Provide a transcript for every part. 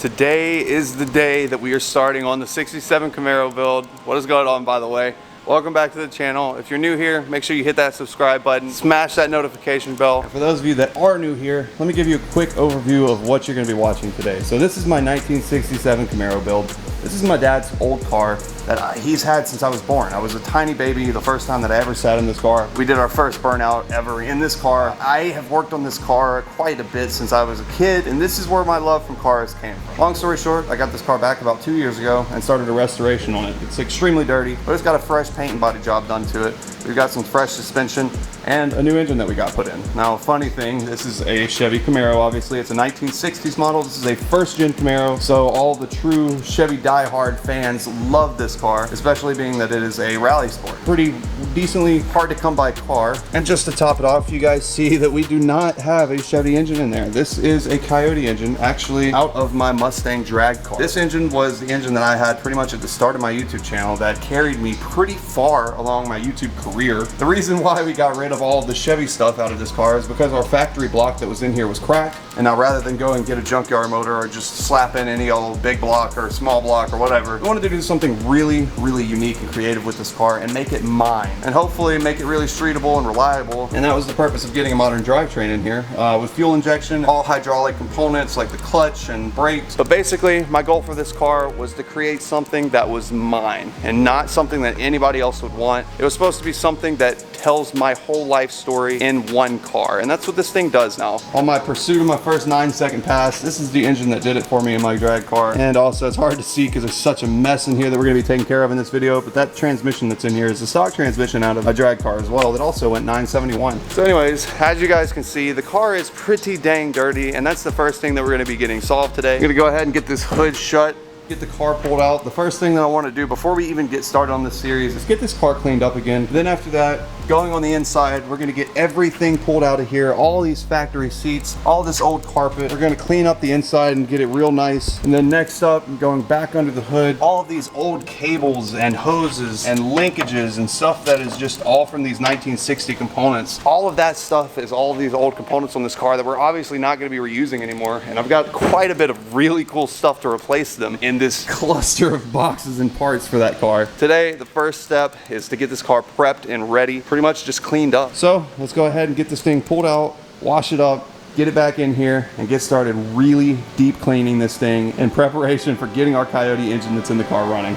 Today is the day that we are starting on the 67 Camaro build. What is going on, by the way? Welcome back to the channel. If you're new here, make sure you hit that subscribe button, smash that notification bell. For those of you that are new here, let me give you a quick overview of what you're going to be watching today. So this is my 1967 Camaro build. This is my dad's old car that he's had since I was born. I was a tiny baby the first time that I ever sat in this car. We did our first burnout ever in this car. I have worked on this car quite a bit since I was a kid, and this is where my love from cars came from. Long story short, I got this car back about 2 years ago and started a restoration on it. It's extremely dirty, but it's got a fresh paint and body job done to it. We've got some fresh suspension and a new engine that we got put in. Now, funny thing, this is a Chevy Camaro, obviously. It's a 1960s model. This is a first-gen Camaro, so all the true Chevy diehard fans love this car, especially being that it is a rally sport. Pretty decently hard to come by car. And just to top it off, you guys see that we do not have a Chevy engine in there. This is a Coyote engine, actually out of my Mustang drag car. This engine was the engine that I had pretty much at the start of my YouTube channel that carried me pretty far along my YouTube career. The reason why we got rid of all the Chevy stuff out of this car is because our factory block that was in here was cracked. And now rather than go and get a junkyard motor or just slap in any old big block or small block or whatever, we wanted to do something really unique and creative with this car and make it mine. And hopefully make it really streetable and reliable. And that was the purpose of getting a modern drivetrain in here with fuel injection, all hydraulic components like the clutch and brakes. But basically, my goal for this car was to create something that was mine and not something that anybody else would want. It was supposed to be something that tells my whole life story in one car, and that's what this thing does now. On my pursuit of my first 9-second pass, this is the engine that did it for me in my drag car. And also, it's hard to see because there's such a mess in here that we're going to be taking care of in this video, but that transmission that's in here is a stock transmission out of a drag car as well that also went 971. So anyways, as you guys can see, the car is pretty dang dirty, and that's the first thing that we're going to be getting solved today. I'm going to go ahead and get this hood shut, get the car pulled out. The first thing that I want to do before we even get started on this series is get this car cleaned up again. Then after that, going on the inside, we're going to get everything pulled out of here, all these factory seats, all this old carpet. We're going to clean up the inside and get it real nice. And then next up, going back under the hood, all of these old cables and hoses and linkages and stuff that is just all from these 1960 components. All of that stuff is all of these old components on this car that we're obviously not going to be reusing anymore. And I've got quite a bit of really cool stuff to replace them in this cluster of boxes and parts for that car. Today, the first step is to get this car prepped and ready, pretty much just cleaned up. So let's go ahead and get this thing pulled out, wash it up, get it back in here, and get started really deep cleaning this thing in preparation for getting our Coyote engine that's in the car running.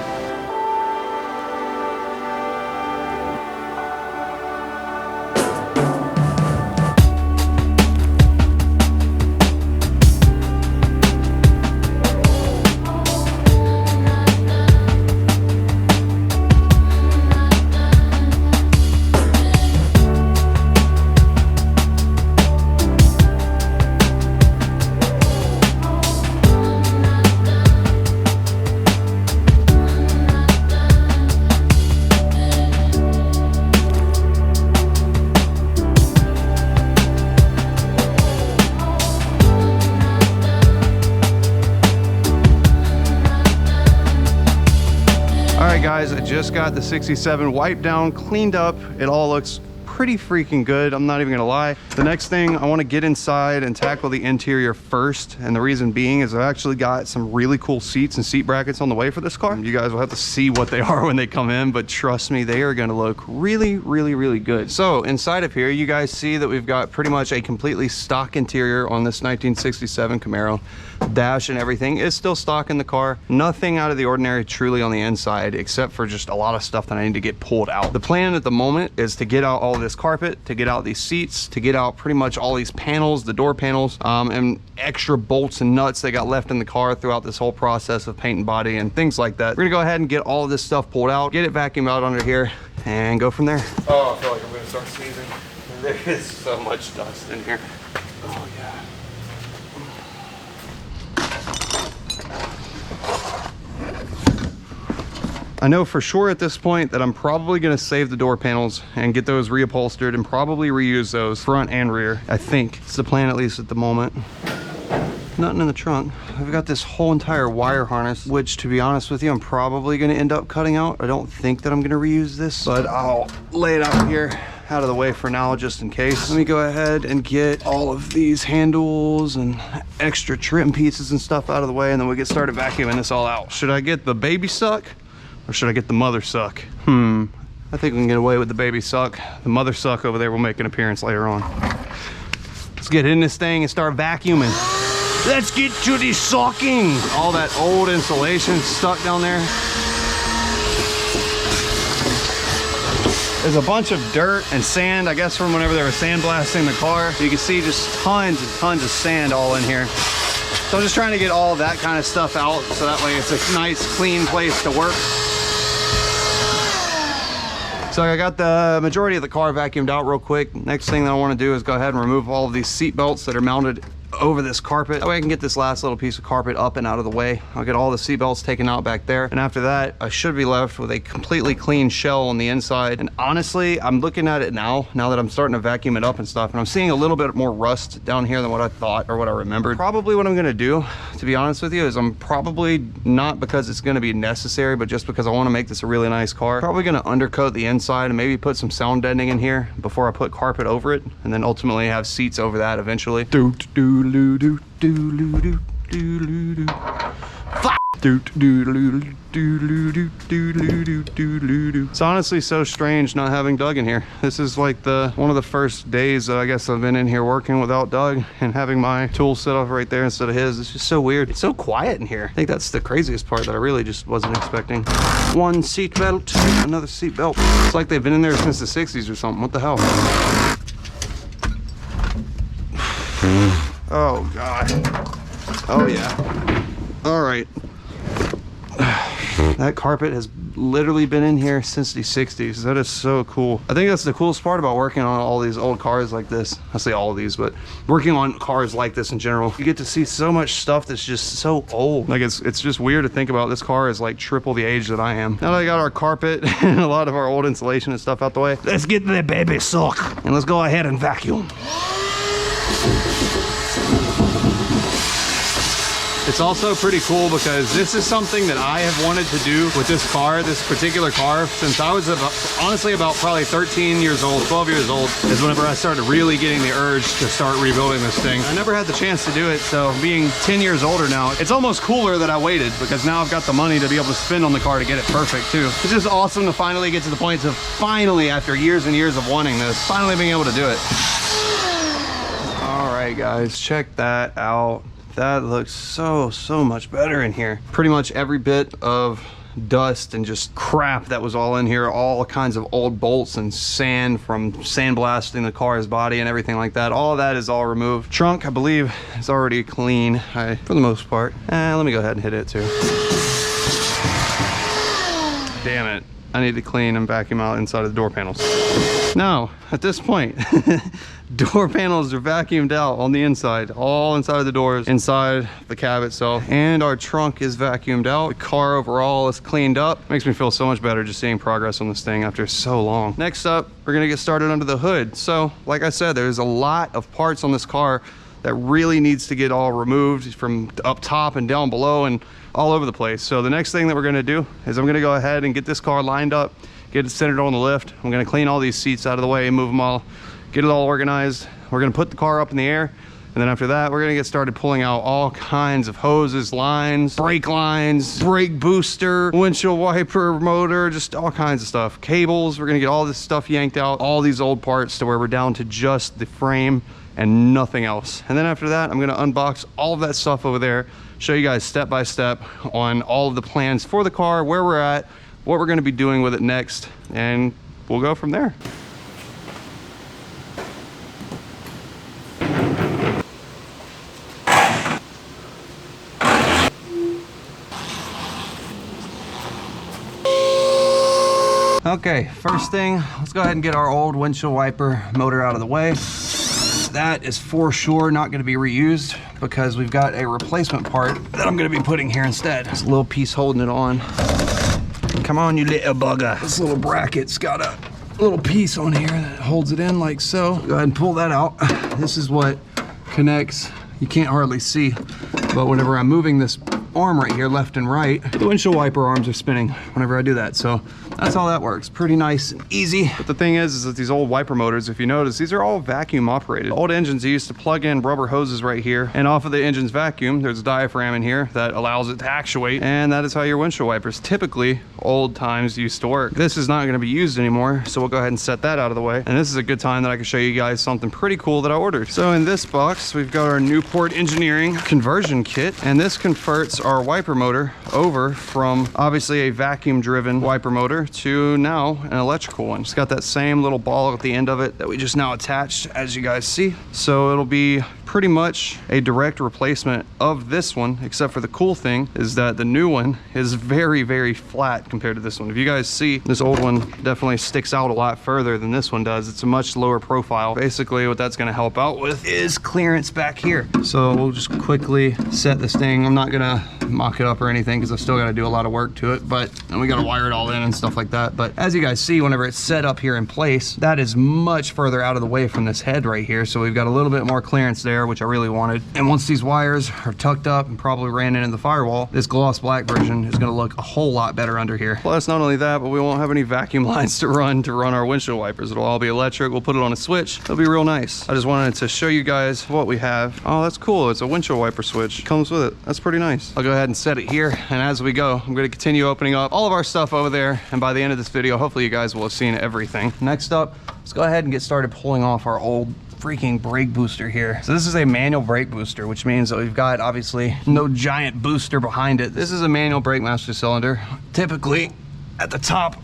Guys, I just got the 67 wiped down, cleaned up. It all looks pretty freaking good, I'm not even gonna lie. The next thing, I want to get inside and tackle the interior first, and the reason being is I've actually got some really cool seats and seat brackets on the way for this car. You guys will have to see what they are when they come in, but trust me, they are going to look really good. So inside of here, you guys see that we've got pretty much a completely stock interior on this 1967 Camaro. Dash and everything is still stock in the car. Nothing out of the ordinary truly on the inside, except for just a lot of stuff that I need to get pulled out. The plan at the moment is to get out all this carpet, to get out these seats, to get out pretty much all these panels, the door panels, and extra bolts and nuts they got left in the car throughout this whole process of paint and body and things like that. We're gonna go ahead and get all of this stuff pulled out, get it vacuumed out under here, and go from there. Oh, I feel like I'm gonna start sneezing. There is so much dust in here. Oh yeah. I know for sure at this point that I'm probably going to save the door panels and get those reupholstered and probably reuse those front and rear. I think it's the plan, at least at the moment. Nothing in the trunk. I've got this whole entire wire harness, which to be honest with you, I'm probably going to end up cutting out. I don't think that I'm going to reuse this, but I'll lay it out here out of the way for now, just in case. Let me go ahead and get all of these handles and extra trim pieces and stuff out of the way, and then we'll get started vacuuming this all out. Should I get the baby suck or should I get the mother suck? I think we can get away with the baby suck. The mother suck over there will make an appearance later on. Let's get in this thing and start vacuuming. Let's get to the sucking. All that old insulation stuck down there. There's a bunch of dirt and sand, I guess from whenever they were sandblasting the car. You can see just tons and tons of sand all in here. So I'm just trying to get all that kind of stuff out so that way it's a nice, clean place to work. So I got the majority of the car vacuumed out real quick. Next thing that I want to do is go ahead and remove all of these seat belts that are mounted over this carpet. That way I can get this last little piece of carpet up and out of the way. I'll get all the seat belts taken out back there. And after that, I should be left with a completely clean shell on the inside. And honestly, I'm looking at it now that I'm starting to vacuum it up and stuff, and I'm seeing a little bit more rust down here than what I thought or what I remembered. Probably what I'm gonna do, to be honest with you, is I'm probably, not because it's gonna be necessary, but just because I wanna make this a really nice car, probably gonna undercoat the inside and maybe put some sound deadening in here before I put carpet over it, and then ultimately have seats over that eventually. It's honestly so strange not having Doug in here. This is like one of the first days that I guess I've been in here working without Doug and having my tool set up right there instead of his. It's just so weird. It's so quiet in here. I think that's the craziest part that I really just wasn't expecting. One seat belt, another seat belt. It's like they've been in there since the 60s or something. What the hell? Oh God. Oh yeah. All right. That carpet has literally been in here since the 60s. That is so cool. I think that's the coolest part about working on all these old cars like this. I say all of these, but working on cars like this in general, you get to see so much stuff that's just so old. Like it's just weird to think about. This car is like triple the age that I am. Now that I got our carpet and a lot of our old insulation and stuff out the way, let's get the baby suck and let's go ahead and vacuum. It's also pretty cool because this is something that I have wanted to do with this car, this particular car, since I was honestly about probably 13 years old, 12 years old, is whenever I started really getting the urge to start rebuilding this thing. I never had the chance to do it, so being 10 years older now, it's almost cooler that I waited because now I've got the money to be able to spend on the car to get it perfect too. It's just awesome to finally get to the point of finally, after years and years of wanting this, finally being able to do it. All right, guys, check that out. That looks so much better in here. Pretty much every bit of dust and just crap that was all in here, all kinds of old bolts and sand from sandblasting the car's body and everything like that. All of that is all removed. Trunk, I believe, is already clean for the most part. Let me go ahead and hit it too. Damn it. I need to clean and vacuum out inside of the door panels. No, at this point, door panels are vacuumed out on the inside, all inside of the doors, inside the cab itself, and our trunk is vacuumed out. The car overall is cleaned up. Makes me feel so much better just seeing progress on this thing after so long. Next up, we're gonna get started under the hood. So, like I said, there's a lot of parts on this car that really needs to get all removed from up top and down below and all over the place. So the next thing that we're gonna do is I'm gonna go ahead and get this car lined up, get it centered on the lift. I'm gonna clean all these seats out of the way, move them all, get it all organized. We're gonna put the car up in the air, and then after that, we're gonna get started pulling out all kinds of hoses, lines, brake booster, windshield wiper, motor, just all kinds of stuff. Cables, we're gonna get all this stuff yanked out, all these old parts to where we're down to just the frame and nothing else. And then after that, I'm gonna unbox all of that stuff over there, show you guys step by step on all of the plans for the car, where we're at, what we're gonna be doing with it next, and we'll go from there. Okay, first thing, let's go ahead and get our old windshield wiper motor out of the way. That is for sure not going to be reused because we've got a replacement part that I'm going to be putting here instead. This little piece holding it on. Come on, you little bugger. This little bracket's got a little piece on here that holds it in like so. Go ahead and pull that out. This is what connects. You can't hardly see, but whenever I'm moving this arm right here, left and right. The windshield wiper arms are spinning whenever I do that. So that's how that works. Pretty nice and easy. But the thing is that these old wiper motors, if you notice, these are all vacuum operated. Old engines, you used to plug in rubber hoses right here, and off of the engine's vacuum, there's a diaphragm in here that allows it to actuate, and that is how your windshield wipers typically, old times, used to work. This is not going to be used anymore, so we'll go ahead and set that out of the way. And this is a good time that I can show you guys something pretty cool that I ordered. So in this box, we've got our Newport engineering conversion kit, and this converts our wiper motor over from obviously a vacuum driven wiper motor to now an electrical one. It's got that same little ball at the end of it that we just now attached, as you guys see. So it'll be pretty much a direct replacement of this one, except for the cool thing is that the new one is very, very flat compared to this one. If you guys see, this old one definitely sticks out a lot further than this one does. It's a much lower profile. Basically what that's going to help out with is clearance back here. So we'll just quickly set this thing. I'm not gonna mock it up or anything because I've still got to do a lot of work to it, but and we got to wire it all in and stuff like that. But as you guys see, whenever it's set up here in place, that is much further out of the way from this head right here. So we've got a little bit more clearance there, which I really wanted. And once these wires are tucked up and probably ran into the firewall, this gloss black version is going to look a whole lot better under here. Plus, not only that, but we won't have any vacuum lines to run our windshield wipers. It'll all be electric. We'll put it on a switch. It'll be real nice. I just wanted to show you guys what we have. Oh, that's cool. It's a windshield wiper switch. It comes with it. That's pretty nice. I'll go ahead and set it here. And as we go, I'm going to continue opening up all of our stuff over there. And by the end of this video, hopefully you guys will have seen everything. Next up, let's go ahead and get started pulling off our old freaking brake booster here. So this is a manual brake booster, which means that we've got obviously no giant booster behind it. This is a manual brake master cylinder. Typically at the top,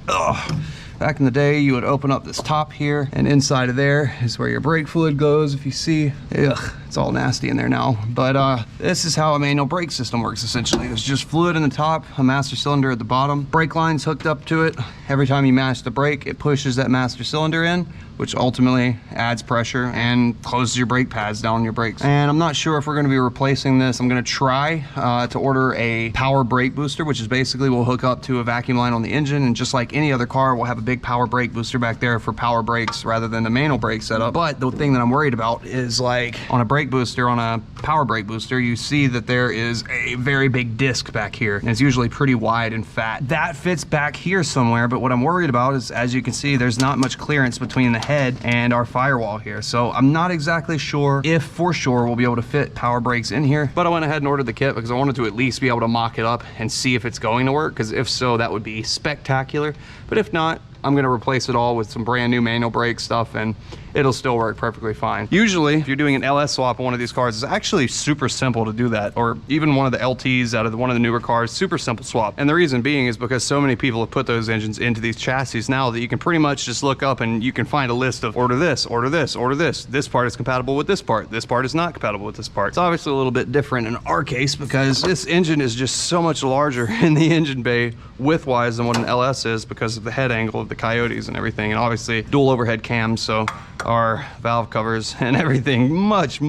back in the day, you would open up this top here, and inside of there is where your brake fluid goes. If you see, it's all nasty in there now. But this is how a manual brake system works essentially. There's just fluid in the top, a master cylinder at the bottom. Brake line's hooked up to it. Every time you mash the brake, it pushes that master cylinder in, which ultimately adds pressure and closes your brake pads down on your brakes. And I'm not sure if we're gonna be replacing this. I'm gonna try to order a power brake booster, which is basically we'll hook up to a vacuum line on the engine, and just like any other car, we'll have a big power brake booster back there for power brakes rather than the manual brake setup. But the thing that I'm worried about is, like, on a brake booster, on a power brake booster, you see that there is a very big disc back here, and it's usually pretty wide and fat. That fits back here somewhere, but what I'm worried about is, as you can see, there's not much clearance between the head and our firewall here. So I'm not exactly sure if for sure we'll be able to fit power brakes in here, but I went ahead and ordered the kit because I wanted to at least be able to mock it up and see if it's going to work, because if so, that would be spectacular. But if not, I'm gonna replace it all with some brand new manual brake stuff, and it'll still work perfectly fine. Usually, if you're doing an LS swap on one of these cars, it's actually super simple to do that, or even one of the LTs out of one of the newer cars, super simple swap. And the reason being is because so many people have put those engines into these chassis now that you can pretty much just look up and you can find a list of order this, order this, order this. This part is compatible with this part is not compatible with this part. It's obviously a little bit different in our case because this engine is just so much larger in the engine bay width-wise than what an LS is because of the head angle of the Coyotes and everything, and obviously dual overhead cams, so our valve covers and everything much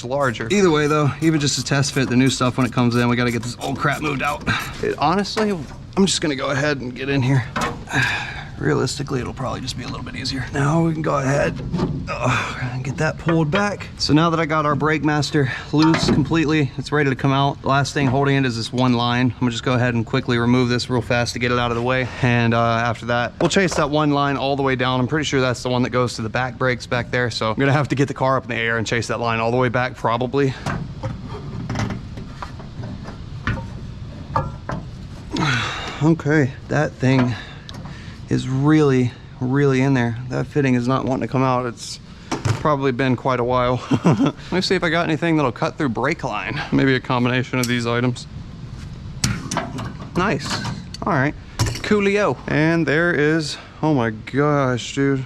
larger. Either way though, even just to test fit the new stuff when it comes in, we got to get this old crap moved out. Honestly, I'm just gonna go ahead and get in here. Realistically, it'll probably just be a little bit easier. Now we can go ahead and get that pulled back. So now that I got our brake master loose completely, it's ready to come out. The last thing holding it is this one line. I'm gonna just go ahead and quickly remove this real fast to get it out of the way. And after that, we'll chase that one line all the way down. I'm pretty sure that's the one that goes to the back brakes back there. So I'm gonna have to get the car up in the air and chase that line all the way back probably. Okay, that thing is really in there. That fitting is not wanting to come out. It's probably been quite a while. Let me see if I got anything that'll cut through brake line. Maybe a combination of these items. Nice. All right, coolio. And there is, oh my gosh, dude.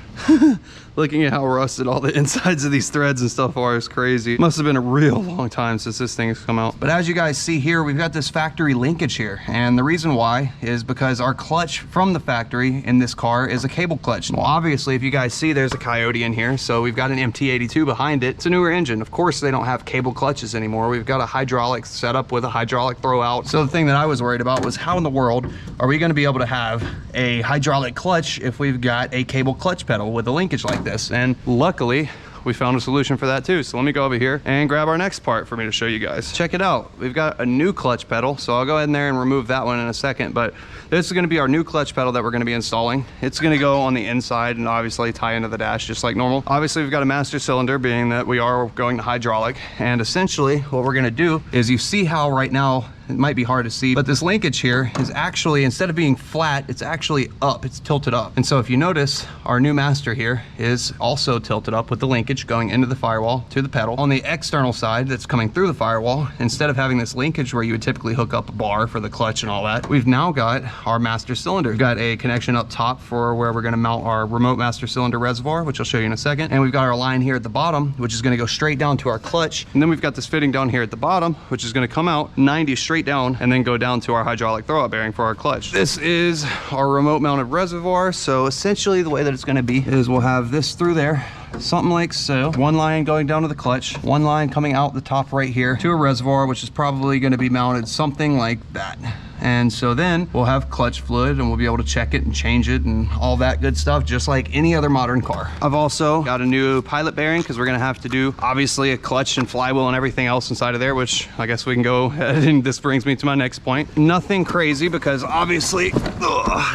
Looking at how rusted all the insides of these threads and stuff are is crazy. Must have been a real long time since this thing has come out. But as you guys see here, we've got this factory linkage here. And the reason why is because our clutch from the factory in this car is a cable clutch. Well, obviously, if you guys see, there's a Coyote in here. So we've got an MT82 behind it. It's a newer engine. Of course, they don't have cable clutches anymore. We've got a hydraulic setup with a hydraulic throwout. So the thing that I was worried about was how in the world are we gonna be able to have a hydraulic clutch if we've got a cable clutch pedal with a linkage like this? And luckily, we found a solution for that too. So let me go over here and grab our next part for me to show you guys. Check it out. We've got a new clutch pedal. So I'll go ahead in there and remove that one in a second, but this is going to be our new clutch pedal that we're going to be installing. It's going to go on the inside and obviously tie into the dash just like normal. Obviously we've got a master cylinder, being that we are going to hydraulic, and essentially what we're going to do is, you see how right now it might be hard to see, but this linkage here is actually, instead of being flat, it's actually up, it's tilted up. And so if you notice, our new master here is also tilted up with the linkage going into the firewall to the pedal. On the external side that's coming through the firewall, instead of having this linkage where you would typically hook up a bar for the clutch and all that, we've now got our master cylinder. We've got a connection up top for where we're going to mount our remote master cylinder reservoir, which I'll show you in a second. And we've got our line here at the bottom, which is going to go straight down to our clutch. And then we've got this fitting down here at the bottom, which is going to come out 90 straight down and then go down to our hydraulic throwout bearing for our clutch. This is our remote mounted reservoir. So essentially the way that it's going to be is we'll have this through there, something like so. One line going down to the clutch, one line coming out the top right here to a reservoir, which is probably going to be mounted something like that. And so then we'll have clutch fluid and we'll be able to check it and change it and all that good stuff, just like any other modern car. I've also got a new pilot bearing because we're going to have to do obviously a clutch and flywheel and everything else inside of there, which I guess we can go ahead, and this brings me to my next point. Nothing crazy, because obviously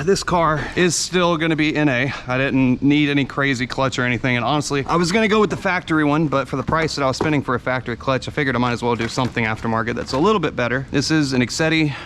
this car is still going to be NA. I didn't need any crazy clutch or anything, and honestly I was going to go with the factory one, but for the price that I was spending for a factory clutch, I figured I might as well do something aftermarket that's a little bit better. This is an Excetti.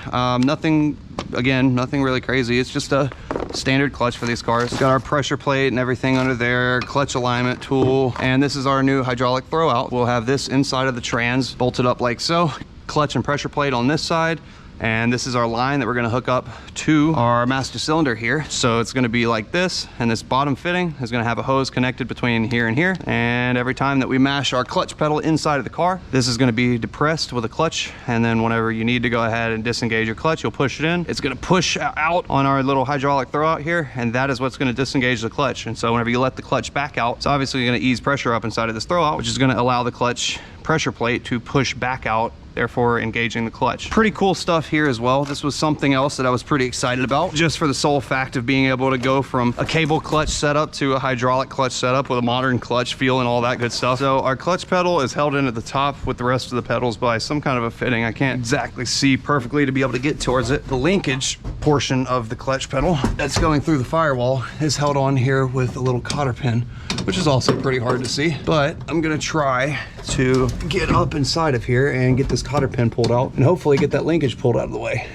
Nothing really crazy. It's just a standard clutch for these cars. We've got our pressure plate and everything under there, clutch alignment tool, and this is our new hydraulic throwout. We'll have this inside of the trans bolted up like so, clutch and pressure plate on this side. And this is our line that we're going to hook up to our master cylinder here. So it's going to be like this, and this bottom fitting is going to have a hose connected between here and here. And every time that we mash our clutch pedal inside of the car, this is going to be depressed with a clutch. And then whenever you need to go ahead and disengage your clutch, you'll push it in. It's going to push out on our little hydraulic throwout here, and that is what's going to disengage the clutch. And so whenever you let the clutch back out, it's obviously going to ease pressure up inside of this throwout, which is going to allow the clutch pressure plate to push back out, therefore engaging the clutch. Pretty cool stuff here as well. This was something else that I was pretty excited about, just for the sole fact of being able to go from a cable clutch setup to a hydraulic clutch setup with a modern clutch feel and all that good stuff. So our clutch pedal is held in at the top with the rest of the pedals by some kind of a fitting. I can't exactly see perfectly to be able to get towards it. The linkage portion of the clutch pedal that's going through the firewall is held on here with a little cotter pin, which is also pretty hard to see, but I'm gonna try to get up inside of here and get this cotter pin pulled out and hopefully get that linkage pulled out of the way.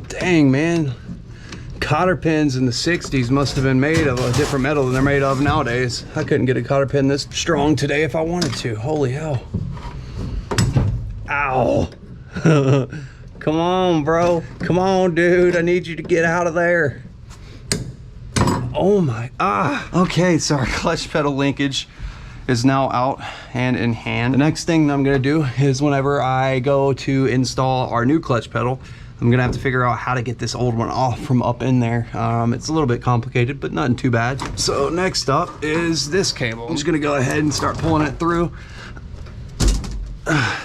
Dang, man. Cotter pins in the 60s must have been made of a different metal than they're made of nowadays. I couldn't get a cotter pin this strong today if I wanted to. Holy hell. Ow. Come on, bro. Come on, dude. I need you to get out of there. Oh my, okay, so our clutch pedal linkage is now out and in hand. The next thing I'm gonna do is whenever I go to install our new clutch pedal, I'm gonna have to figure out how to get this old one off from up in there. It's a little bit complicated, but nothing too bad. So next up is this cable. I'm just gonna go ahead and start pulling it through. I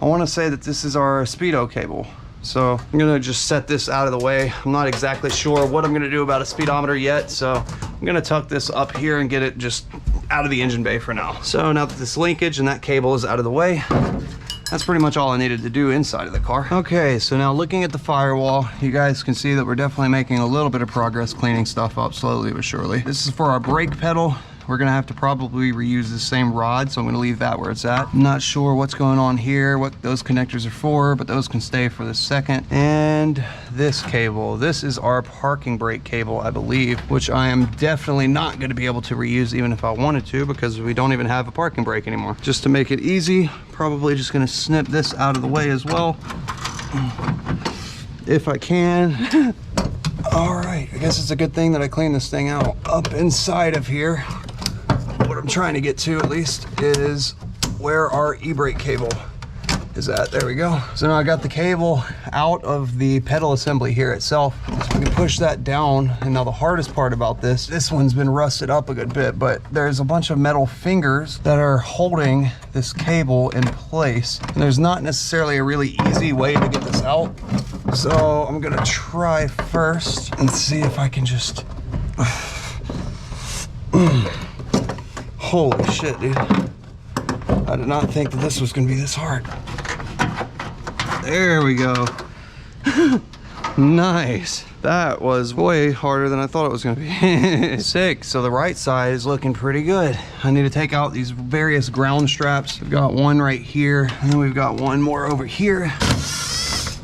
wanna say that this is our speedo cable. So I'm gonna just set this out of the way. I'm not exactly sure what I'm gonna do about a speedometer yet, so I'm gonna tuck this up here and get it just out of the engine bay for now. So now that this linkage and that cable is out of the way, that's pretty much all I needed to do inside of the car. Okay, so now looking at the firewall, you guys can see that we're definitely making a little bit of progress cleaning stuff up slowly but surely. This is for our brake pedal. We're gonna have to probably reuse the same rod, so I'm gonna leave that where it's at. I'm not sure what's going on here, what those connectors are for, but those can stay for the second. And this cable, this is our parking brake cable, I believe, which I am definitely not gonna be able to reuse even if I wanted to, because we don't even have a parking brake anymore. Just to make it easy, probably just gonna snip this out of the way as well, if I can. All right, I guess it's a good thing that I cleaned this thing out. Up inside of here, what I'm trying to get to at least is where our e-brake cable is at. There we go. So now I got the cable out of the pedal assembly here itself. So we can push that down. And now the hardest part about this one's been rusted up a good bit, but there's a bunch of metal fingers that are holding this cable in place. And there's not necessarily a really easy way to get this out. So I'm gonna try first and see if I can just Holy shit, dude. I did not think that this was gonna be this hard. There we go. Nice. That was way harder than I thought it was gonna be. Sick. So the right side is looking pretty good. I need to take out these various ground straps. We've got one right here, and then we've got one more over here.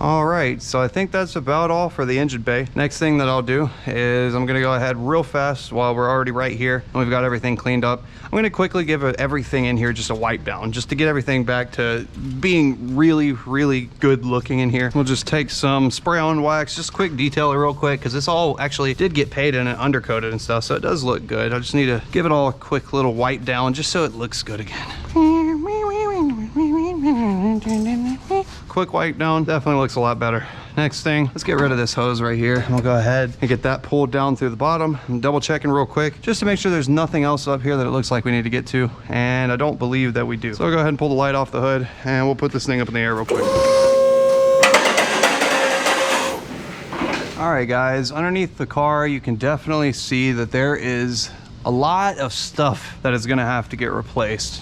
All right, so I think that's about all for the engine bay. Next thing that I'll do is I'm gonna go ahead real fast while we're already right here and we've got everything cleaned up. I'm gonna quickly give everything in here just a wipe down, just to get everything back to being really, really good looking in here. We'll just take some spray on wax, just quick detail it real quick, because this all actually did get painted and undercoated and stuff, so it does look good. I just need to give it all a quick little wipe down just so it looks good again. Quick wipe down, definitely looks a lot better. Next thing, let's get rid of this hose right here. We'll go ahead and get that pulled down through the bottom. I'm double checking real quick just to make sure there's nothing else up here that it looks like we need to get to, and I don't believe that we do. So I'll go ahead and pull the light off the hood and we'll put this thing up in the air real quick. All right guys, underneath the car you can definitely see that there is a lot of stuff that is gonna have to get replaced,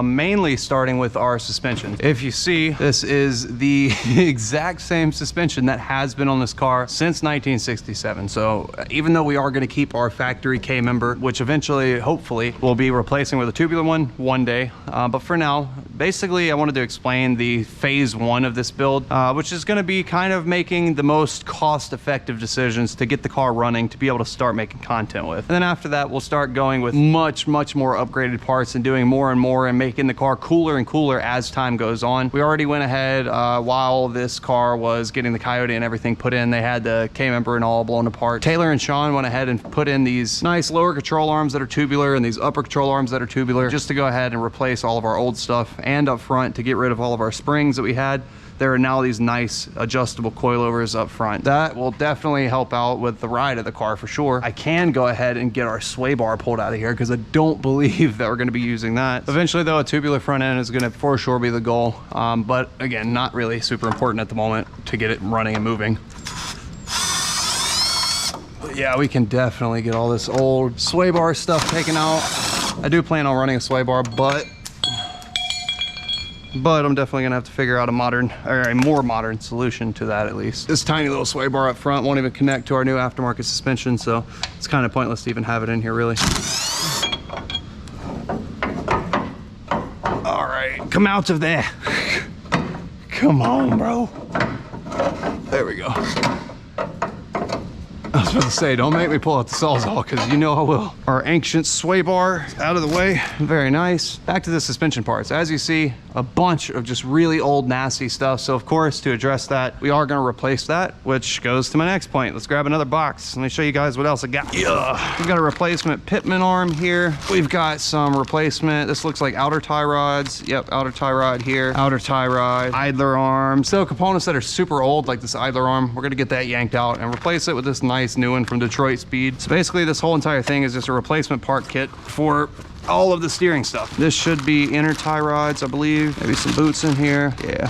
mainly starting with our suspension. If you see, this is the exact same suspension that has been on this car since 1967. So even though we are gonna keep our factory K member, which eventually, hopefully, we'll be replacing with a tubular one day, but for now, basically I wanted to explain the phase one of this build, which is gonna be kind of making the most cost-effective decisions to get the car running to be able to start making content with. And then after that, we'll start going with much more upgraded parts and doing more and more and making the car cooler and cooler as time goes on. We already went ahead while this car was getting the Coyote and everything put in, they had the K member and all blown apart. Taylor and Sean went ahead and put in these nice lower control arms that are tubular and these upper control arms that are tubular, just to go ahead and replace all of our old stuff, and up front to get rid of all of our springs that we had. There are now these nice adjustable coilovers up front. That will definitely help out with the ride of the car for sure. I can go ahead and get our sway bar pulled out of here because I don't believe that we're gonna be using that. Eventually though, a tubular front end is gonna for sure be the goal. But again, not really super important at the moment to get it running and moving. But yeah, we can definitely get all this old sway bar stuff taken out. I do plan on running a sway bar, but I'm definitely gonna have to figure out a modern, or a more modern solution to that at least. This tiny little sway bar up front won't even connect to our new aftermarket suspension, so it's kind of pointless to even have it in here really. All right, come out of there. Come on, bro. There we go. I was about to say, don't make me pull out the Sawzall, because you know I will. Our ancient sway bar is out of the way. Very nice. Back to the suspension parts. As you see, a bunch of just really old, nasty stuff. So of course, to address that, we are gonna replace that, which goes to my next point. Let's grab another box. Let me show you guys what else I got. Yeah. We've got a replacement pitman arm here. We've got some replacement, this looks like outer tie rods. Yep, outer tie rod here. Outer tie rod, idler arm. So components that are super old, like this idler arm, we're gonna get that yanked out and replace it with this nice new one from Detroit Speed. So basically this whole entire thing is just a replacement part kit for all of the steering stuff. This should be inner tie rods, I believe. Maybe some boots in here. Yeah.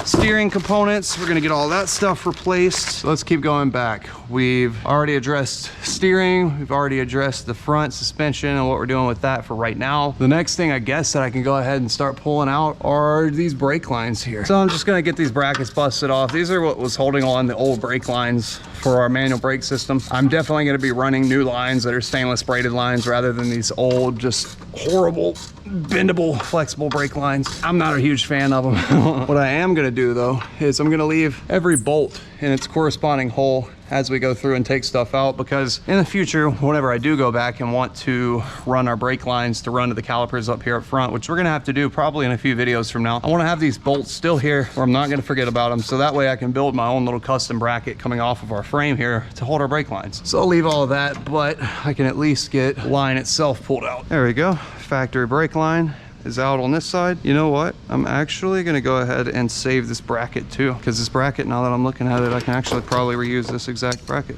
Steering components, we're gonna get all that stuff replaced. So let's keep going back. We've already addressed steering. We've already addressed the front suspension and what we're doing with that for right now. The next thing I guess that I can go ahead and start pulling out are these brake lines here. So I'm just gonna get these brackets busted off. These are what was holding on the old brake lines for our manual brake system. I'm definitely gonna be running new lines that are stainless braided lines rather than these old, just horrible, bendable, flexible brake lines. I'm not a huge fan of them. What I am gonna do though, is I'm gonna leave every bolt in its corresponding hole as we go through and take stuff out, because in the future, whenever I do go back and want to run our brake lines to run to the calipers up here up front, which we're gonna have to do probably in a few videos from now, I wanna have these bolts still here where I'm not gonna forget about them, so that way I can build my own little custom bracket coming off of our frame here to hold our brake lines. So I'll leave all of that, but I can at least get the line itself pulled out. There we go, factory brake line is out on this side. You know what? I'm actually gonna go ahead and save this bracket too, because this bracket, now that I'm looking at it, I can actually probably reuse this exact bracket.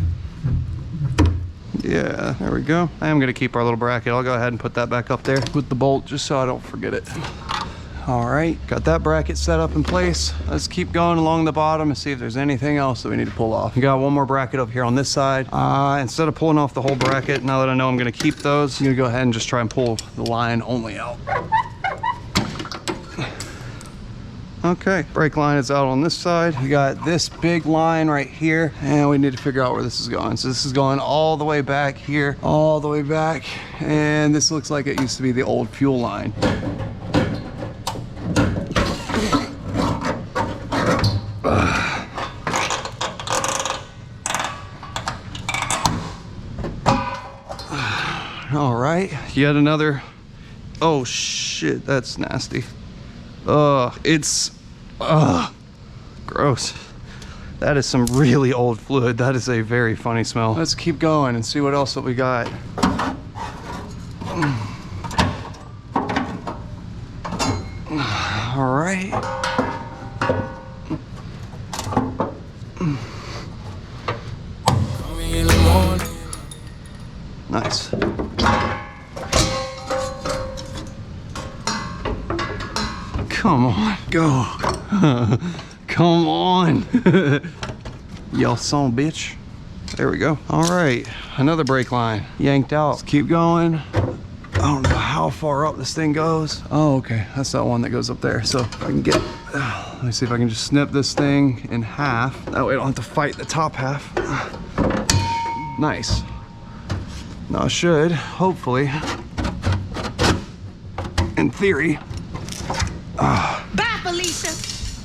Yeah, there we go. I am gonna keep our little bracket. I'll go ahead and put that back up there with the bolt just so I don't forget it. All right, got that bracket set up in place. Let's keep going along the bottom and see if there's anything else that we need to pull off. We got one more bracket up here on this side. Instead of pulling off the whole bracket, now that I know I'm gonna keep those, I'm gonna go ahead and just try and pull the line only out. Okay, brake line is out on this side. We got this big line right here, and we need to figure out where this is going. So this is going all the way back here, all the way back, and this looks like it used to be the old fuel line. All right, yet another. Oh shit, that's nasty. It's gross. That is some really old fluid. That is a very funny smell. Let's keep going and see what else that we got. All right. Nice. Come on, go. Come on. Y'all son of a bitch. There we go. All right, another brake line yanked out. Let's keep going. I don't know how far up this thing goes. Oh, okay, that's that one that goes up there. So if I can get, let me see if I can just snip this thing in half. That way I don't have to fight the top half. Nice. Now I should, hopefully, in theory, bye, Felicia.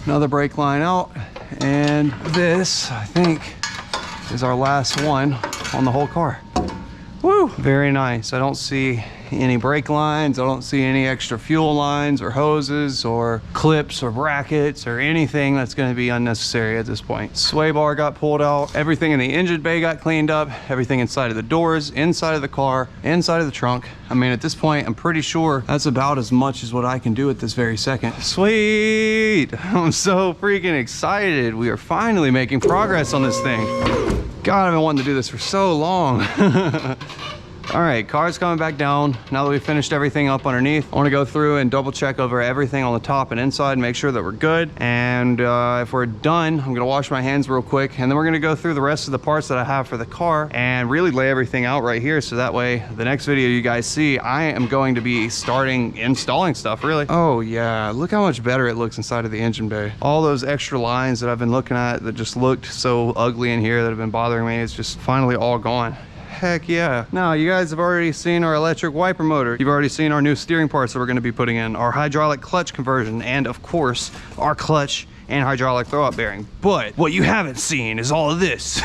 Another brake line out, and this, I think, is our last one on the whole car. Woo! Very nice. I don't see any brake lines. I don't see any extra fuel lines or hoses or clips or brackets or anything that's going to be unnecessary at this point. Sway bar got pulled out. Everything in the engine bay got cleaned up. Everything inside of the doors, inside of the car, inside of the trunk. I mean, at this point, I'm pretty sure that's about as much as what I can do at this very second. Sweet! I'm so freaking excited. We are finally making progress on this thing. God, I've been wanting to do this for so long. All right, car's coming back down. Now that we've finished everything up underneath, I want to go through and double check over everything on the top and inside, make sure that we're good. And if we're done, I'm gonna wash my hands real quick, and then we're gonna go through the rest of the parts that I have for the car and really lay everything out right here, so that way the next video you guys see, I am going to be starting installing stuff, really. Oh yeah, look how much better it looks inside of the engine bay. All those extra lines that I've been looking at that just looked so ugly in here that have been bothering me, it's just finally all gone. Heck yeah. Now, you guys have already seen our electric wiper motor. You've already seen our new steering parts that we're going to be putting in, our hydraulic clutch conversion, and of course, our clutch and hydraulic throw-up bearing. But what you haven't seen is all of this.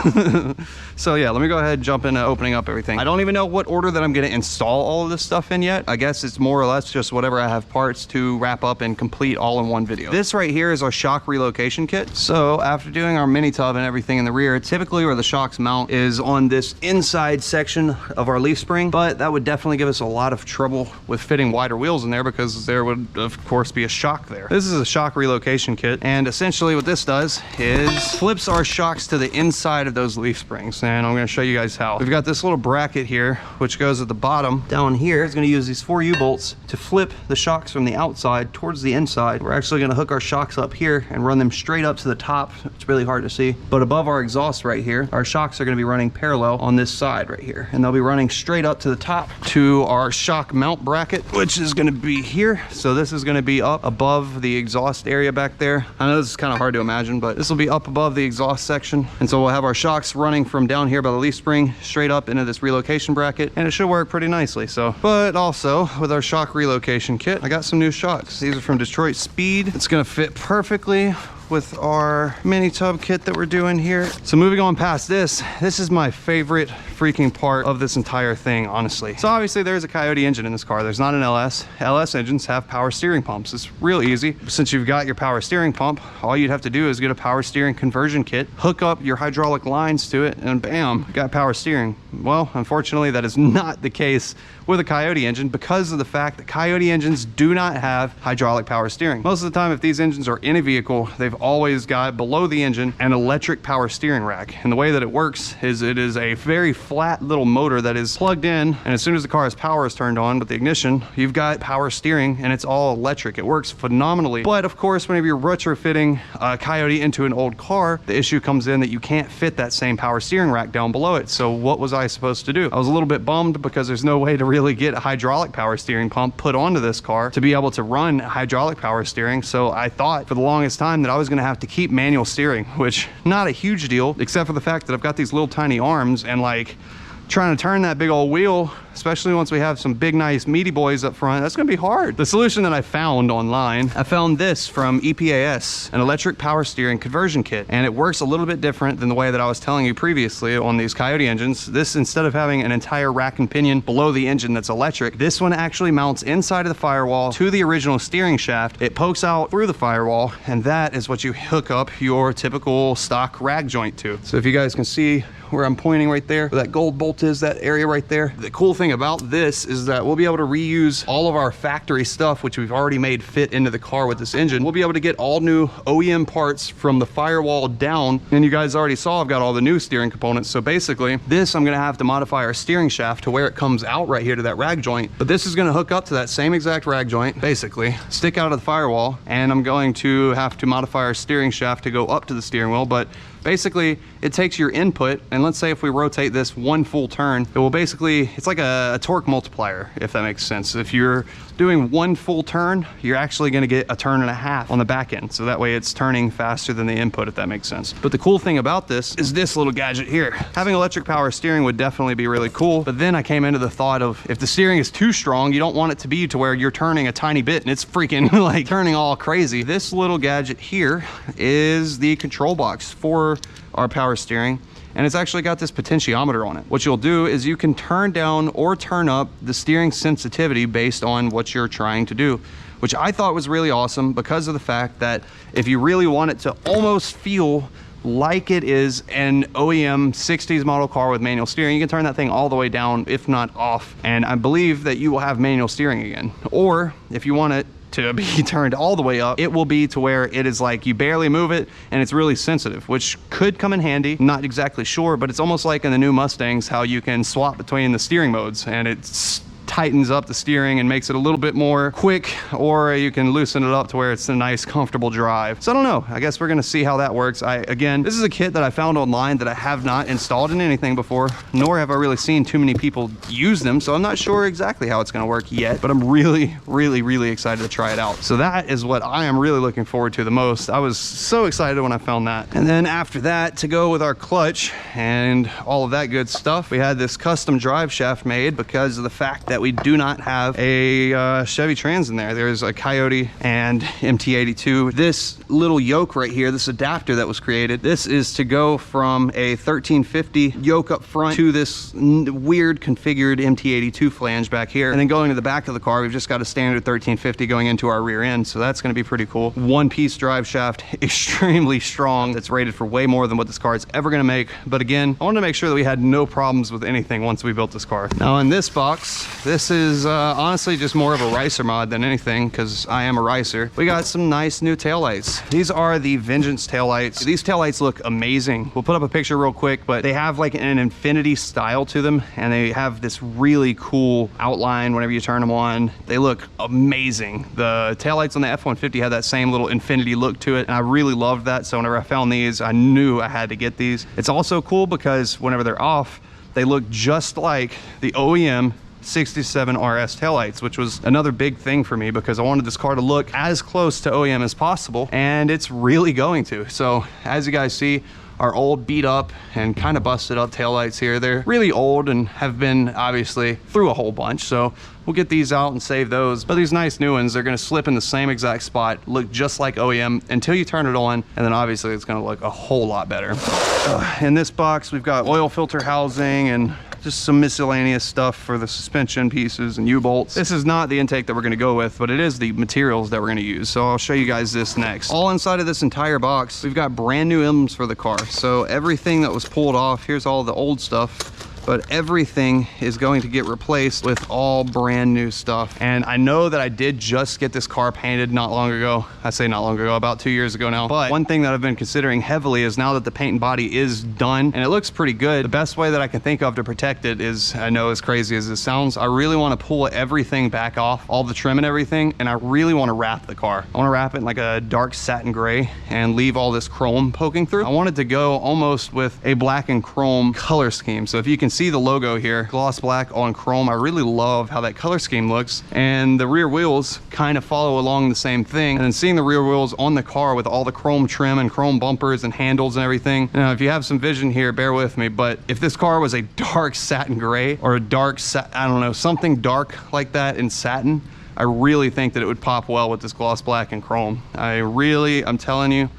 So yeah, let me go ahead and jump into opening up everything. I don't even know what order that I'm gonna install all of this stuff in yet. I guess it's more or less just whatever I have parts to wrap up and complete all in one video. This right here is our shock relocation kit. So after doing our mini tub and everything in the rear, typically where the shocks mount is on this inside section of our leaf spring, but that would definitely give us a lot of trouble with fitting wider wheels in there because there would of course be a shock there. This is a shock relocation kit, and essentially what this does is flips our shocks to the inside of those leaf springs, and I'm going to show you guys how. We've got this little bracket here which goes at the bottom. Down here it's going to use these 4 U-bolts to flip the shocks from the outside towards the inside. We're actually going to hook our shocks up here and run them straight up to the top. It's really hard to see, but above our exhaust right here, our shocks are going to be running parallel on this side right here, and they'll be running straight up to the top to our shock mount bracket, which is going to be here. So this is going to be up above the exhaust area back there. I know this is kind of hard to imagine, but this will be up above the exhaust section, and so we'll have our shocks running from down here by the leaf spring straight up into this relocation bracket, and it should work pretty nicely. So, but also with our shock relocation kit, I got some new shocks. These are from Detroit Speed. It's going to fit perfectly with our mini tub kit that we're doing here. So moving on past this is my favorite freaking part of this entire thing, honestly. So obviously there's a Coyote engine in this car. There's not an LS. LS engines have power steering pumps. It's real easy. Since you've got your power steering pump, all you'd have to do is get a power steering conversion kit, hook up your hydraulic lines to it, and bam, got power steering. Well, unfortunately, that is not the case with a Coyote engine because of the fact that Coyote engines do not have hydraulic power steering. Most of the time, if these engines are in a vehicle, they've always got below the engine an electric power steering rack. And the way that it works is it is a very flat little motor that is plugged in, and as soon as the car's power is turned on with the ignition, you've got power steering, and it's all electric. It works phenomenally. But of course, whenever you're retrofitting a Coyote into an old car, the issue comes in that you can't fit that same power steering rack down below it. So what was I supposed to do? I was a little bit bummed because there's no way to really get a hydraulic power steering pump put onto this car to be able to run hydraulic power steering. So I thought for the longest time that I was going to have to keep manual steering, which not a huge deal, except for the fact that I've got these little tiny arms, and like trying to turn that big old wheel, especially once we have some big nice meaty boys up front, that's gonna be hard. The solution that I found online, I found this from EPAS, an electric power steering conversion kit, and it works a little bit different than the way that I was telling you previously on these Coyote engines. This, instead of having an entire rack and pinion below the engine that's electric, this one actually mounts inside of the firewall to the original steering shaft. It pokes out through the firewall, and that is what you hook up your typical stock rag joint to. So if you guys can see where I'm pointing right there, where that gold bolt is, that area right there. The cool thing about this is that we'll be able to reuse all of our factory stuff, which we've already made fit into the car with this engine. We'll be able to get all new OEM parts from the firewall down. And you guys already saw I've got all the new steering components. So basically this, I'm gonna have to modify our steering shaft to where it comes out right here to that rag joint. But this is gonna hook up to that same exact rag joint, basically, stick out of the firewall. And I'm going to have to modify our steering shaft to go up to the steering wheel. But basically, it takes your input, and let's say if we rotate this one full turn, it will basically, it's like a torque multiplier, if that makes sense. If you're doing one full turn, you're actually gonna get a turn and a half on the back end. So that way it's turning faster than the input, if that makes sense. But the cool thing about this is this little gadget here. Having electric power steering would definitely be really cool, but then I came into the thought of, if the steering is too strong, you don't want it to be to where you're turning a tiny bit and it's freaking like turning all crazy. This little gadget here is the control box for our power steering, and it's actually got this potentiometer on it. What you'll do is you can turn down or turn up the steering sensitivity based on what you're trying to do, which I thought was really awesome because of the fact that if you really want it to almost feel like it is an OEM 60s model car with manual steering, you can turn that thing all the way down, if not off, and I believe that you will have manual steering again. Or if you want it to be turned all the way up, it will be to where it is like you barely move it and it's really sensitive, which could come in handy. Not exactly sure, but it's almost like in the new Mustangs how you can swap between the steering modes, and it's tightens up the steering and makes it a little bit more quick, or you can loosen it up to where it's a nice comfortable drive. So I don't know, I guess we're gonna see how that works. Again, this is a kit that I found online that I have not installed in anything before, nor have I really seen too many people use them, so I'm not sure exactly how it's gonna work yet, but I'm really excited to try it out. So that is what I am really looking forward to the most. I was so excited when I found that. And then after that, to go with our clutch and all of that good stuff, we had this custom drive shaft made because of the fact that we do not have a Chevy Trans in there. There's a Coyote and MT82. This little yoke right here, this adapter that was created, this is to go from a 1350 yoke up front to this weird configured MT82 flange back here. And then going to the back of the car, we've just got a standard 1350 going into our rear end. So that's gonna be pretty cool. One-piece drive shaft, extremely strong. That's rated for way more than what this car is ever gonna make. But again, I wanted to make sure that we had no problems with anything once we built this car. Now in this box, this is honestly just more of a ricer mod than anything, because I am a ricer. We got some nice new taillights. These are the Vengeance taillights. These taillights look amazing. We'll put up a picture real quick, but they have like an infinity style to them, and they have this really cool outline whenever you turn them on. They look amazing. The taillights on the F-150 had that same little infinity look to it, and I really loved that. So whenever I found these, I knew I had to get these. It's also cool because whenever they're off, they look just like the OEM 67 RS taillights, which was another big thing for me because I wanted this car to look as close to OEM as possible, and it's really going to. So as you guys see, our old beat up and kind of busted up taillights here, they're really old and have been obviously through a whole bunch, so we'll get these out and save those. But these nice new ones, they're gonna slip in the same exact spot, look just like OEM until you turn it on, and then obviously it's gonna look a whole lot better. In this box, we've got oil filter housing and just some miscellaneous stuff for the suspension pieces and U-bolts. This is not the intake that we're gonna go with, but it is the materials that we're gonna use. So I'll show you guys this next. All inside of this entire box, we've got brand new emblems for the car. So everything that was pulled off, here's all the old stuff but everything is going to get replaced with all brand new stuff. And I know that I did just get this car painted not long ago. I say not long ago, about 2 years ago now. But one thing that I've been considering heavily is now that the paint and body is done and it looks pretty good, the best way that I can think of to protect it is, I know as crazy as this sounds, I really want to pull everything back off, all the trim and everything, and I really want to wrap the car. I want to wrap it in like a dark satin gray and leave all this chrome poking through. I wanted to go almost with a black and chrome color scheme. So if you can see the logo here, gloss black on chrome, I really love how that color scheme looks. And the rear wheels kind of follow along the same thing. And then seeing the rear wheels on the car with all the chrome trim and chrome bumpers and handles and everything. Now, if you have some vision here, bear with me, but if this car was a dark satin gray or a dark, I don't know, something dark like that in satin, I really think that it would pop well with this gloss black and chrome. I'm telling you.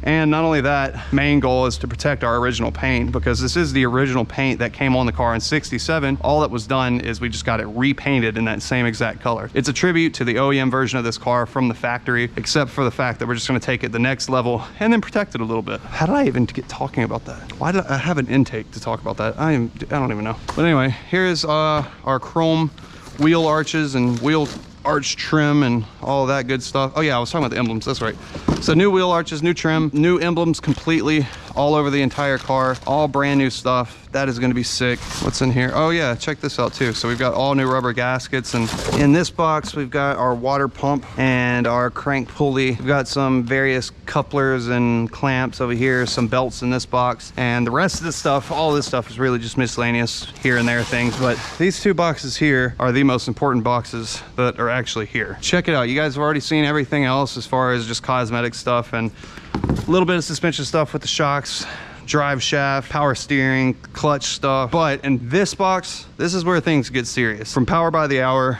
And not only that, main goal is to protect our original paint, because this is the original paint that came on the car in '67. All that was done is we just got it repainted in that same exact color. It's a tribute to the OEM version of this car from the factory, except for the fact that we're just going to take it the next level and then protect it a little bit. How did I even get talking about that? Why did I have an intake to talk about that? I don't even know. But anyway, here's our chrome wheel arches and wheel arch trim and all that good stuff. Oh yeah, I was talking about the emblems, that's right. So new wheel arches, new trim, new emblems completely all over the entire car, all brand new stuff. That is going to be sick. What's in here? Oh yeah, check this out too. So we've got all new rubber gaskets, and in this box we've got our water pump and our crank pulley. We've got some various couplers and clamps over here, some belts in this box, and the rest of this stuff, all this stuff is really just miscellaneous here and there things. But these two boxes here are the most important boxes that are actually here. Check it out. You guys have already seen everything else as far as just cosmetic stuff and a little bit of suspension stuff with the shocks, drive shaft, power steering, clutch stuff. But in this box, this is where things get serious. From Power by the Hour,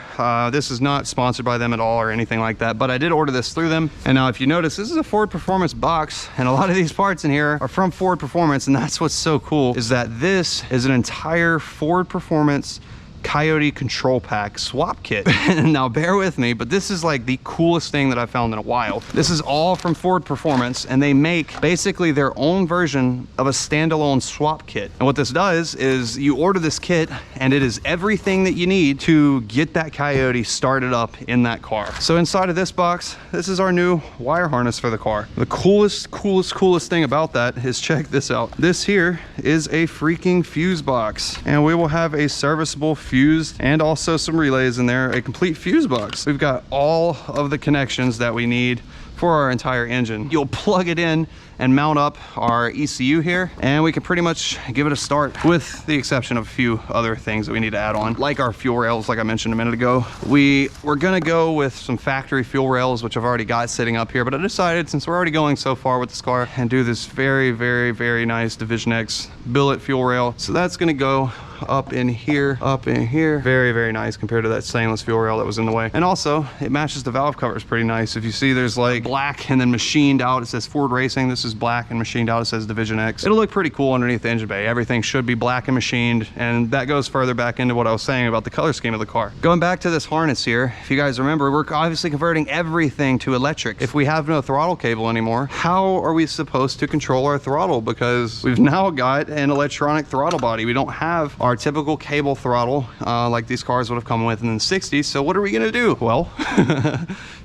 this is not sponsored by them at all or anything like that, but I did order this through them. And now if you notice, this is a Ford Performance box, and a lot of these parts in here are from Ford Performance, and that's what's so cool, is that this is an entire Ford Performance Coyote control pack swap kit. Now bear with me, but this is like the coolest thing that I've found in a while. This is all from Ford Performance, and they make basically their own version of a standalone swap kit. And what this does is you order this kit and it is everything that you need to get that Coyote started up in that car. So inside of this box, this is our new wire harness for the car. The coolest thing about that is, check this out. This here is a freaking fuse box, and we will have a serviceable fuse and also some relays in there, a complete fuse box. We've got all of the connections that we need for our entire engine. You'll plug it in and mount up our ECU here, and we can pretty much give it a start, with the exception of a few other things that we need to add on, like our fuel rails, like I mentioned a minute ago. We're gonna go with some factory fuel rails, which I've already got sitting up here, but I decided, since we're already going so far with this car, and do this very nice Division X billet fuel rail. So that's gonna go up in here. Very nice compared to that stainless fuel rail that was in the way. And also it matches the valve covers pretty nice. If you see, there's like black and then machined out, it says Ford Racing. This is black, and machined out it says Division X. It'll look pretty cool underneath the engine bay. Everything should be black and machined, and that goes further back into what I was saying about the color scheme of the car. Going back to this harness here, if you guys remember, we're obviously converting everything to electric. If we have no throttle cable anymore, how are we supposed to control our throttle? Because we've now got an electronic throttle body. We don't have our typical cable throttle like these cars would have come with in the 60s. So what are we gonna do? Well,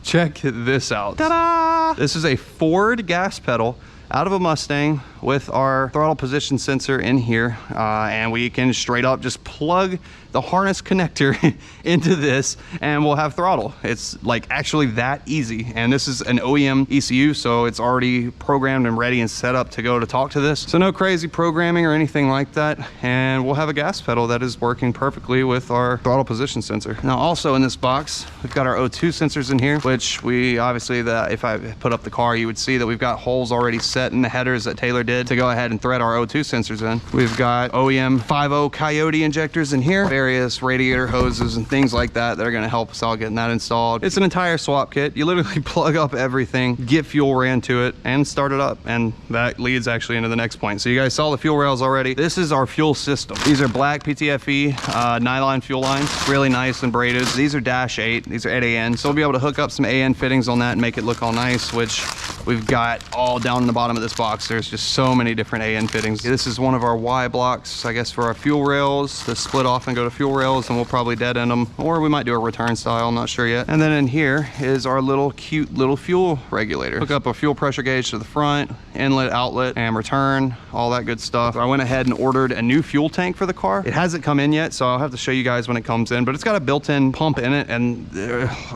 check this out. Ta-da! This is a Ford gas pedal out of a Mustang with our throttle position sensor in here, and we can straight up just plug the harness connector into this and we'll have throttle. It's like actually that easy. And this is an OEM ECU, so it's already programmed and ready and set up to go to talk to this. So no crazy programming or anything like that, and we'll have a gas pedal that is working perfectly with our throttle position sensor. Now also in this box, we've got our O2 sensors in here, which we obviously, if I put up the car, you would see that we've got holes already set in the headers that Taylor did to go ahead and thread our O2 sensors in. We've got OEM 5.0 Coyote injectors in here, various radiator hoses and things like that that are going to help us out getting that installed. It's an entire swap kit. You literally plug up everything, get fuel ran to it, and start it up. And that leads actually into the next point. So you guys saw the fuel rails already. This is our fuel system. These are black PTFE nylon fuel lines, really nice and braided. These are -8. These are 8AN. So we'll be able to hook up some AN fittings on that and make it look all nice, which We've got all down in the bottom of this box, there's just so many different AN fittings. This is one of our Y blocks, I guess, for our fuel rails to split off and go to fuel rails, and we'll probably dead end them, or we might do a return style, I'm not sure yet. And then in here is our little cute little fuel regulator. Hook up a fuel pressure gauge to the front, inlet, outlet, and return, all that good stuff. I went ahead and ordered a new fuel tank for the car. It hasn't come in yet, so I'll have to show you guys when it comes in, but it's got a built-in pump in it. And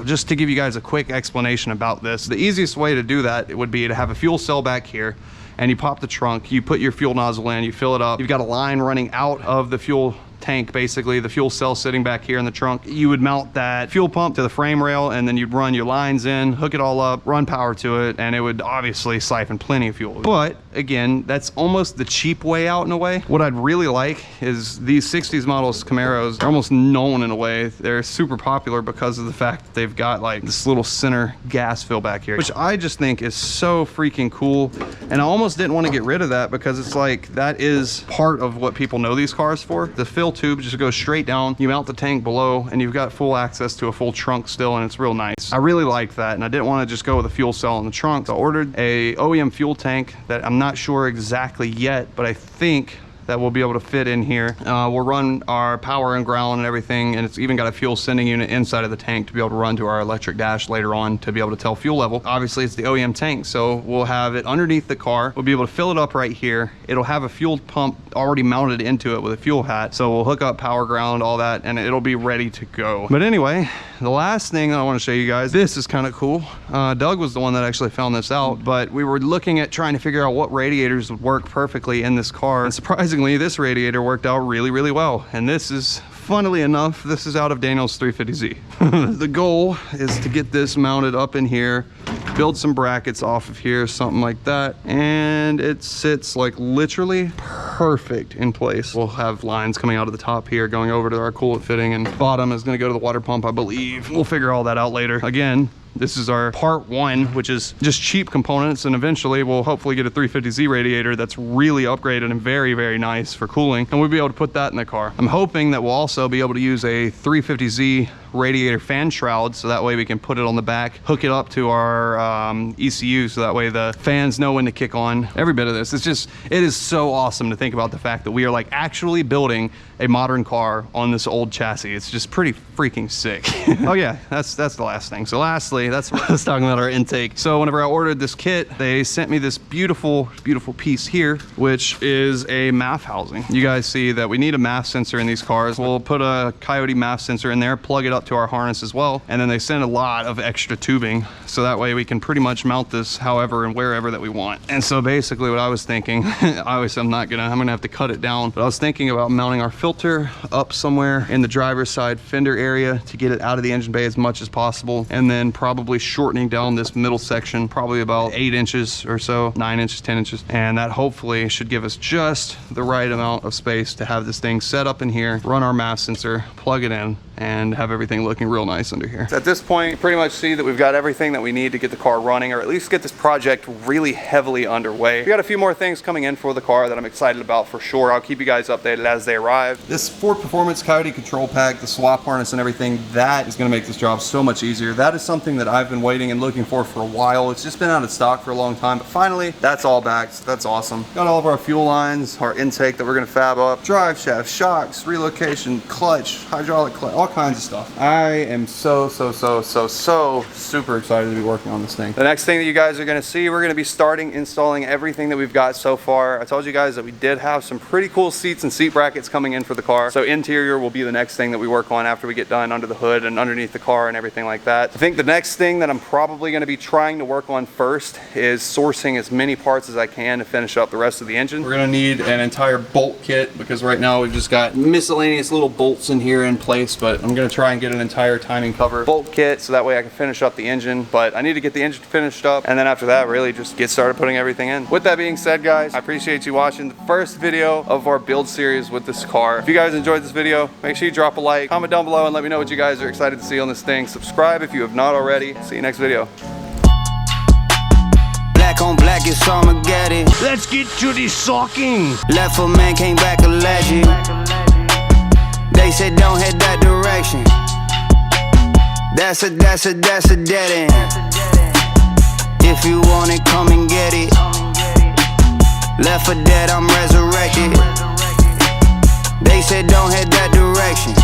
just to give you guys a quick explanation about this, the easiest way to do that would be to have a fuel cell back here, and you pop the trunk, you put your fuel nozzle in, you fill it up, you've got a line running out of the fuel tank, basically the fuel cell sitting back here in the trunk. You would mount that fuel pump to the frame rail, and then you'd run your lines in, hook it all up, run power to it, and it would obviously siphon plenty of fuel. But again, that's almost the cheap way out in a way. What I'd really like is these 60s models Camaros are almost known in a way. They're super popular because of the fact that they've got like this little center gas fill back here, which I just think is so freaking cool. And I almost didn't want to get rid of that because it's like that is part of what people know these cars for. The fill tube just goes straight down, you mount the tank below, and you've got full access to a full trunk still, and it's real nice. I really like that, and I didn't want to just go with a fuel cell in the trunk, so I ordered a OEM fuel tank that I'm not sure exactly yet, but I think that we'll be able to fit in here. We'll run our power and ground and everything, and it's even got a fuel sending unit inside of the tank to be able to run to our electric dash later on to be able to tell fuel level. Obviously it's the OEM tank, so we'll have it underneath the car. We'll be able to fill it up right here. It'll have a fuel pump already mounted into it with a fuel hat, so we'll hook up power, ground, all that, and it'll be ready to go. But anyway, the last thing I want to show you guys, this is kind of cool. Doug was the one that actually found this out, but we were looking at trying to figure out what radiators would work perfectly in this car, and surprisingly this radiator worked out really well. And this is, funnily enough, this is out of Daniel's 350Z. The goal is to get this mounted up in here, build some brackets off of here, something like that, and it sits like literally perfect in place. We'll have lines coming out of the top here going over to our coolant fitting, and bottom is going to go to the water pump, I believe. We'll figure all that out later. Again, this is our part one, which is just cheap components, and eventually we'll hopefully get a 350Z radiator that's really upgraded and very nice for cooling, and we'll be able to put that in the car. I'm hoping that we'll also be able to use a 350Z radiator fan shroud, so that way we can put it on the back, hook it up to our ECU, so that way the fans know when to kick on. Every bit of this, it is so awesome to think about the fact that we are like actually building a modern car on this old chassis. It's just pretty freaking sick. Oh yeah, that's the last thing. So lastly, that's what I was talking about, our intake. So whenever I ordered this kit, they sent me this beautiful piece here, which is a MAF housing. You guys see that we need a MAF sensor in these cars. We'll put a Coyote MAF sensor in there, plug it up to our harness as well, and then they send a lot of extra tubing, so that way we can pretty much mount this however and wherever that we want. And so basically what I was thinking, obviously I'm gonna have to cut it down, but I was thinking about mounting our filter up somewhere in the driver's side fender area to get it out of the engine bay as much as possible, and then probably shortening down this middle section probably about 8 inches or so, 9 inches, 10 inches, and that hopefully should give us just the right amount of space to have this thing set up in here, run our MAF sensor, plug it in, and have everything looking real nice under here. So at this point, you pretty much see that we've got everything that we need to get the car running, or at least get this project really heavily underway. We got a few more things coming in for the car that I'm excited about for sure. I'll keep you guys updated as they arrive. This Ford Performance Coyote control pack, the swap harness and everything, that is gonna make this job so much easier. That is something that I've been waiting and looking for a while. It's just been out of stock for a long time, but finally, that's all back, so that's awesome. Got all of our fuel lines, our intake that we're gonna fab up, drive shaft, shocks, relocation, clutch, hydraulic clutch, all kinds of stuff. I am so super excited to be working on this thing. The next thing that you guys are gonna see, we're gonna be starting installing everything that we've got so far. I told you guys that we did have some pretty cool seats and seat brackets coming in for the car. So interior will be the next thing that we work on after we get done under the hood and underneath the car and everything like that. I think the next thing that I'm probably gonna be trying to work on first is sourcing as many parts as I can to finish up the rest of the engine. We're gonna need an entire bolt kit because right now we've just got miscellaneous little bolts in here in place, but I'm gonna try and get an entire timing cover bolt kit so that way I can finish up the engine. But I need to get the engine finished up, and then after that really just get started putting everything in. With that being said, guys, I appreciate you watching the first video of our build series with this car. If you guys enjoyed this video, make sure you drop a like, comment down below, and let me know what you guys are excited to see on this thing. Subscribe if you have not already. See you next video. Black on black, it's Armageddon. Let's get to the socking. Left foot man came back a legend. They said don't head that direction. That's a dead end. If you want it, come and get it. Left for dead, I'm resurrected. They said don't head that direction.